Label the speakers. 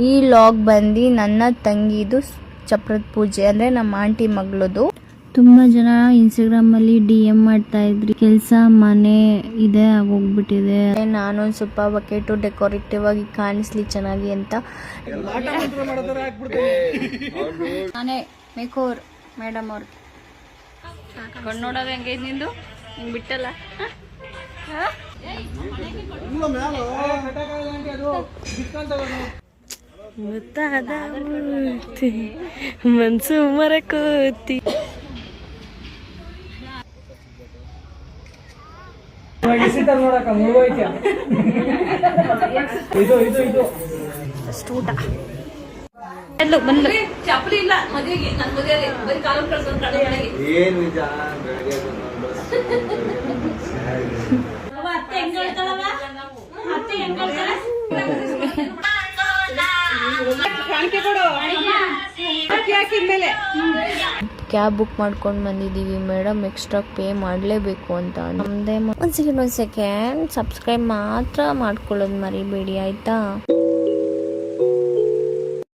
Speaker 1: ಈ ಲಾಗ್ ಬಂದು ನನ್ನ ತಂಗಿದು ಚಪ್ರದ ಪೂಜೆ, ಅಂದ್ರೆ ನಮ್ಮ ಆಂಟಿ ಮಗಳದು. ತುಂಬಾ ಜನ ಇನ್ಸ್ಟಾಗ್ರಾಮ್ ಅಲ್ಲಿ DM ಮಾಡ್ತಾ ಇದ್ರಿ, ಕೆಲ್ಸ ಮನೆ ಇದೆ ಆಗೋಗ್ಬಿಟ್ಟಿದೆ, ನಾನು ಸ್ವಲ್ಪ ಬಕೆಟು ಡೆಕೋರೇಟಿವ್ ಆಗಿ ಕಾಣಿಸ್ಲಿ ಚೆನ್ನಾಗಿ ಅಂತ ನಾನೇ ಮೇಕೋರ್ ಮೇಡಮ್ ಅವ್ರಿಗೆ ಕಣ್ಣೋಡೋದು ಹೆಂಗೆ ನಿಂದು ಹಿಂಗೆ ಬಿಟ್ಟಲ್ಲ. ಮನ್ಸು ಮರಕೋತಿ ಊಟ ಬಂದು ಚಪ್ಪಲಿ ಇಲ್ಲ ಮದುವೆಗೆ, ನನ್ನ ಮದುವೆಗೆ ಬರೀ ಕಾಲು ಕಳ್ಸೋದು ಕ್ಯಾಬ್ ಬುಕ್ ಮಾಡ್ಕೊಂಡು ಬಂದಿದ್ದೀವಿ ಮೇಡಮ್, ಎಕ್ಸ್ಟ್ರಾ ಪೇ ಮಾಡಲೇಬೇಕು ಅಂತ. ನಮ್ದೇ ಒಂದ್ ಸೆಕೆಂಡ್ ಸಬ್ಸ್ಕ್ರೈಬ್ ಮಾತ್ರ ಮಾಡ್ಕೊಳ್ಳೋದು ಮರಿಬೇಡಿ ಆಯ್ತಾ.